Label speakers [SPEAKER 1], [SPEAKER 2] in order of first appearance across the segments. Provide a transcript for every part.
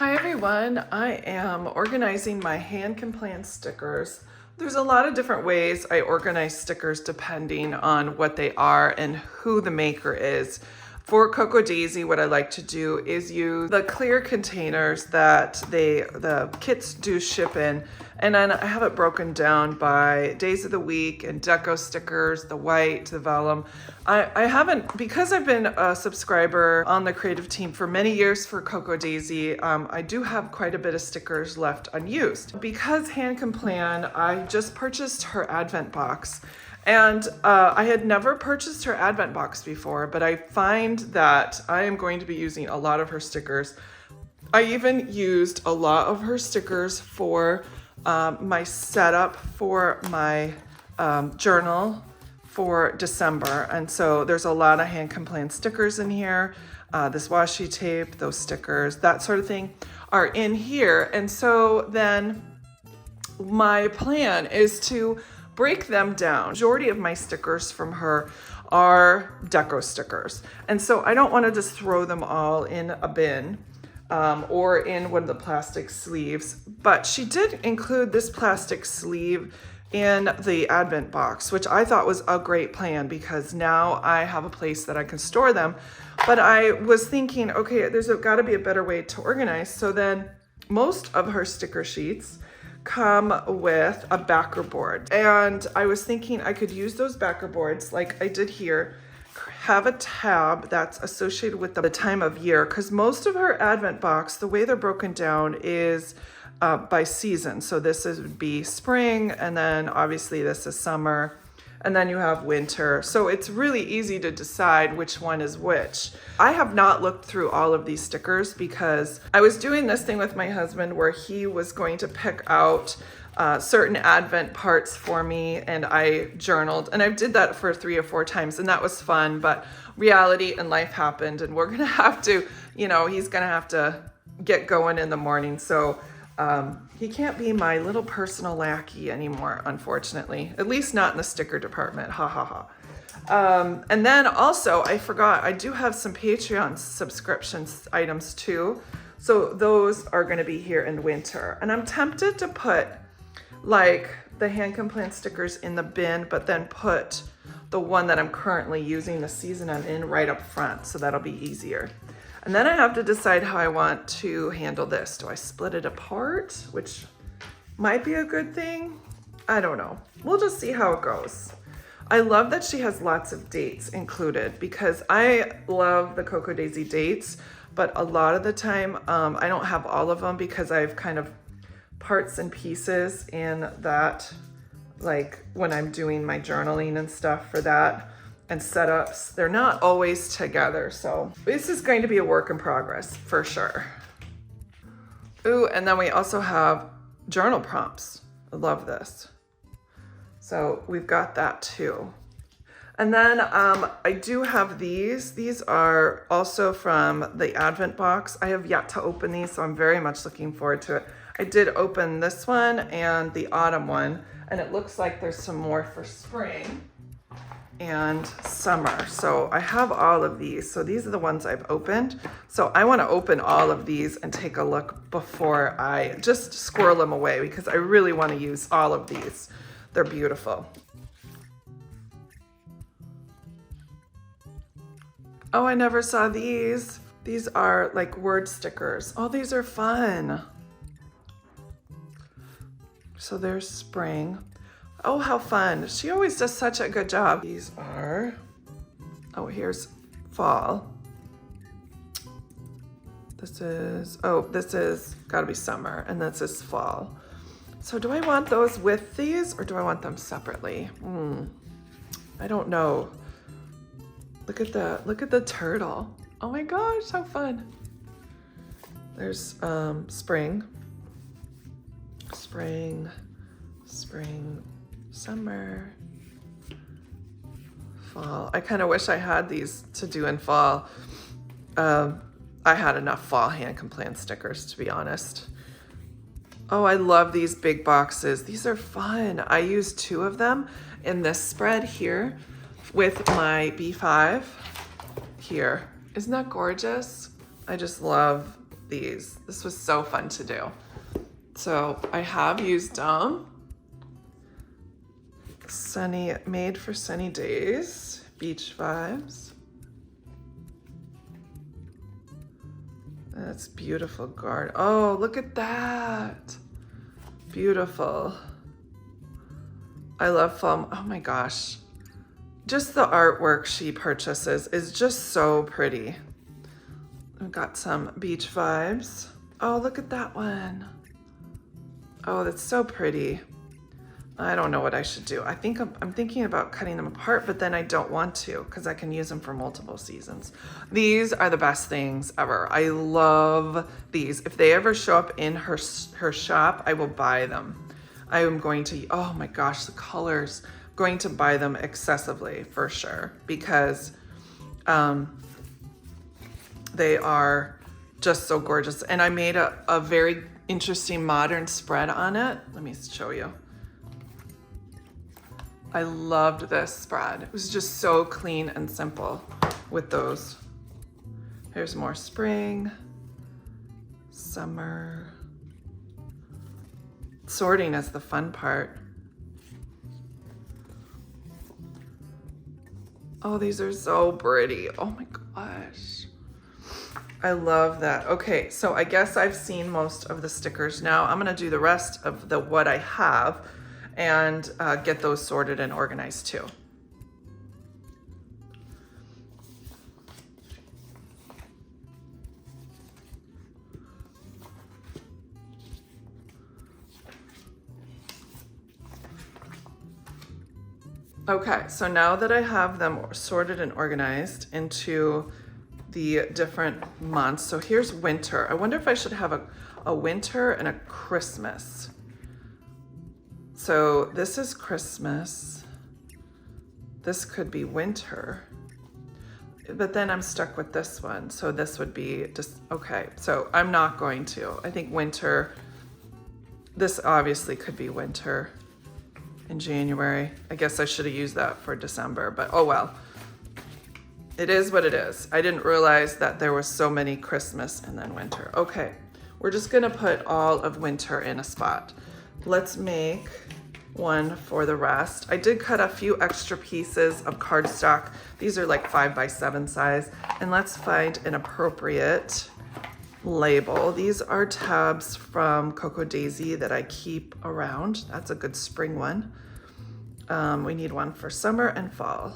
[SPEAKER 1] Hi everyone, I am organizing my HanCanPlan stickers. There's a lot of different ways I organize stickers depending on what they are and who the maker is. For Cocoa Daisy, what I like to do is use the clear containers that the kits do ship in, and then I have it broken down by days of the week and deco stickers, the white, the vellum. I haven't, because I've been a subscriber on the creative team for many years for Cocoa Daisy, I do have quite a bit of stickers left unused. Because HanCanPlan, I just purchased her advent box. And I had never purchased her advent box before, but I find that I am going to be using a lot of her stickers. I even used a lot of her stickers for my setup for my journal for December. And so there's a lot of HanCanPlan stickers in here. This washi tape, those stickers, that sort of thing are in here. And so then my plan is to break them down. Majority of my stickers from her are deco stickers. And so I don't want to just throw them all in a bin or in one of the plastic sleeves, but she did include this plastic sleeve in the advent box, which I thought was a great plan because now I have a place that I can store them. But I was thinking, okay, there's got to be a better way to organize. So then most of her sticker sheets come with a backer board. And I was thinking I could use those backer boards like I did here, have a tab that's associated with the time of year, because most of her advent box, the way they're broken down is by season. So this would be spring, and then obviously this is summer, and then you have winter. So it's really easy to decide which one is which. I have not looked through all of these stickers because I was doing this thing with my husband where he was going to pick out certain advent parts for me, and I journaled, and I did that for 3 or 4 times, and that was fun. But reality and life happened, and we're gonna have to, he's gonna have to get going in the morning. So he can't be my little personal lackey anymore, unfortunately, at least not in the sticker department. Ha ha ha. And then also, I forgot, I do have some Patreon subscriptions items too. So those are going to be here in winter. And I'm tempted to put like the HanCanPlan stickers in the bin, but then put the one that I'm currently using, the season I'm in, right up front. So that'll be easier. And then I have to decide how I want to handle this. Do I split it apart, which might be a good thing? I don't know. We'll just see how it goes. I love that she has lots of dates included because I love the Cocoa Daisy dates, but a lot of the time I don't have all of them because I have kind of parts and pieces in that, like when I'm doing my journaling and stuff for that. And setups, they're not always together. So this is going to be a work in progress for sure. Ooh, and then we also have journal prompts. I love this. So we've got that too. And then I do have these. These are also from the Advent box. I have yet to open these, so I'm very much looking forward to it. I did open this one and the autumn one, and it looks like there's some more for spring and summer. So I have all of these. So these are the ones I've opened. So I want to open all of these and take a look before I just squirrel them away because I really want to use all of these. They're beautiful. Oh, I never saw these. These are like word stickers. Oh, these are fun. So there's spring. Oh, how fun. She always does such a good job. These are, oh, here's fall. This is gotta be summer, and this is fall. So do I want those with these or do I want them separately? I don't know. Look at the turtle. Oh my gosh, how fun. There's spring, summer, fall. I kind of wish I had these to do in fall. I had enough fall HanCanPlan stickers, to be honest. Oh, I love these big boxes. These are fun. I used 2 of them in this spread here with my B5 here. Isn't that gorgeous? I just love these. This was so fun to do. So I have used them. Sunny, made for sunny days, beach vibes. That's beautiful garden. Oh, look at that. Beautiful. I love fall. Oh my gosh. Just the artwork she purchases is just so pretty. I've got some beach vibes. Oh, look at that one. Oh, that's so pretty. I don't know what I should do. I think I'm thinking about cutting them apart, but then I don't want to because I can use them for multiple seasons. These are the best things ever. I love these. If they ever show up in her shop, I will buy them. I am going to, oh my gosh, the colors. Going to buy them excessively for sure because they are just so gorgeous. And I made a very interesting modern spread on it. Let me show you. I loved this spread. It was just so clean and simple with those. Here's more spring, summer. Sorting is the fun part. Oh, these are so pretty. Oh my gosh. I love that. Okay, so I guess I've seen most of the stickers now. I'm gonna do the rest of what I have and get those sorted and organized too. Okay, so now that I have them sorted and organized into the different months, so here's winter. I wonder if I should have a winter and a Christmas. So this is Christmas. This could be winter. But then I'm stuck with this one. So this would be just, okay. So I'm not going to. I think winter, this obviously could be winter in January. I guess I should have used that for December, but oh well. It is what it is. I didn't realize that there was so many Christmas and then winter. Okay, we're just gonna put all of winter in a spot. Let's make one for the rest. I did cut a few extra pieces of cardstock. These are like 5x7 size. And let's find an appropriate label. These are tabs from Cocoa Daisy that I keep around. That's a good spring one. We need one for summer and fall.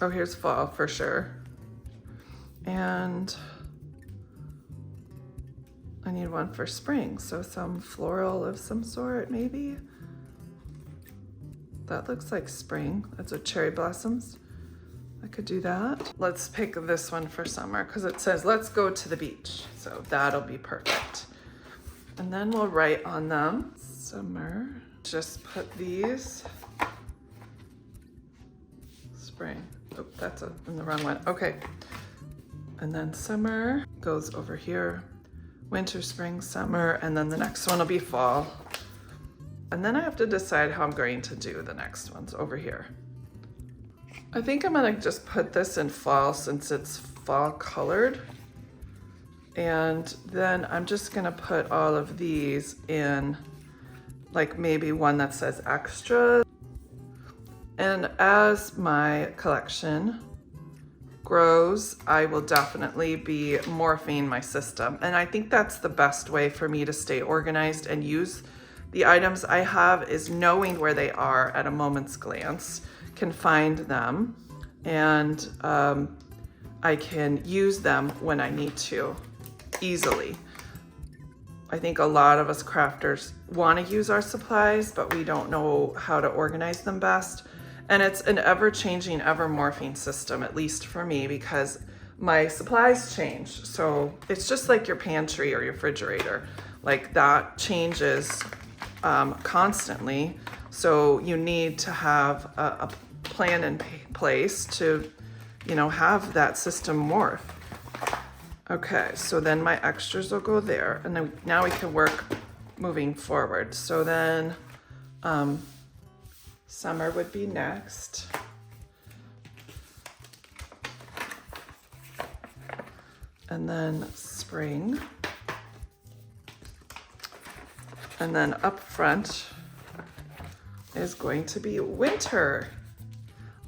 [SPEAKER 1] Oh, here's fall for sure. And I need one for spring, so some floral of some sort, maybe. That looks like spring. That's a cherry blossoms. I could do that. Let's pick this one for summer because it says, let's go to the beach. So that'll be perfect. And then we'll write on them, summer. Just put these, spring. Oh, that's in the wrong one. Okay. And then summer goes over here. Winter, spring, summer, and then the next one will be fall. And then I have to decide how I'm going to do the next ones over here. I think I'm gonna just put this in fall since it's fall colored. And then I'm just gonna put all of these in like maybe one that says extra. And as my collection grows, I will definitely be morphing my system. And I think that's the best way for me to stay organized and use the items I have is knowing where they are at a moment's glance, can find them, and I can use them when I need to easily. I think a lot of us crafters want to use our supplies, but we don't know how to organize them best. And it's an ever-changing, ever-morphing system, at least for me, because my supplies change. So it's just like your pantry or your refrigerator. Like that changes constantly. So you need to have a plan in place to, you know, have that system morph. Okay, so then my extras will go there. And then now we can work moving forward. So then, summer would be next. and then spring. And then up front is going to be winter.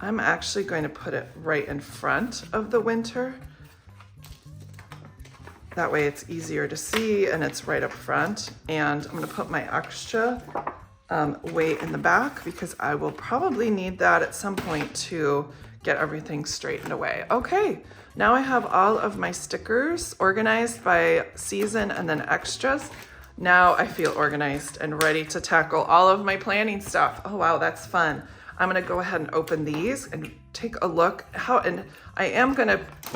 [SPEAKER 1] I'm actually going to put it right in front of the winter. That way it's easier to see and it's right up front. And I'm gonna put my extra weight in the back because I will probably need that at some point to get everything straightened away. Okay, now I have all of my stickers organized by season and then extras. Now I feel organized and ready to tackle all of my planning stuff. Oh wow, that's fun. I'm gonna go ahead and open these and take a look and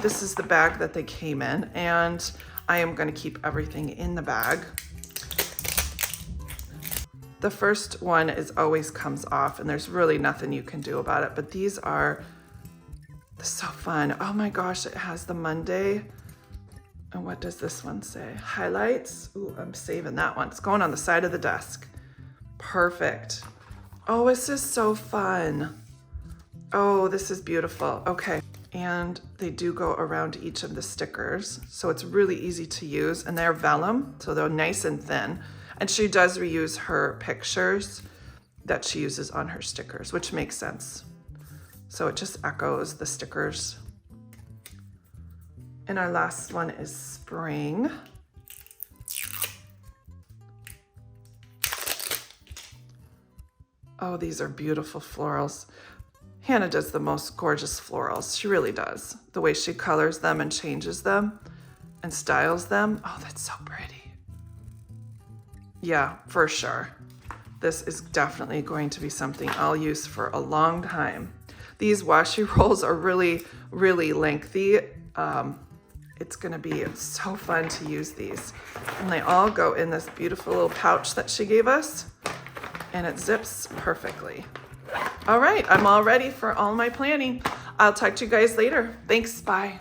[SPEAKER 1] this is the bag that they came in, and I am gonna keep everything in the bag. The first one always comes off and there's really nothing you can do about it, but these are so fun. Oh my gosh, it has the Monday. And what does this one say? Highlights. Ooh, I'm saving that one. It's going on the side of the desk. Perfect. Oh, this is so fun. Oh, this is beautiful. Okay. And they do go around each of the stickers. So it's really easy to use, and they're vellum, so they're nice and thin. And she does reuse her pictures that she uses on her stickers, which makes sense. So it just echoes the stickers. And our last one is spring. Oh, these are beautiful florals. Hannah does the most gorgeous florals. She really does. The way she colors them and changes them and styles them. Oh, that's so pretty. Yeah, for sure. This is definitely going to be something I'll use for a long time. These washi rolls are really, really lengthy. It's gonna be so fun to use these. And they all go in this beautiful little pouch that she gave us, and it zips perfectly. All right, I'm all ready for all my planning. I'll talk to you guys later. Thanks, bye.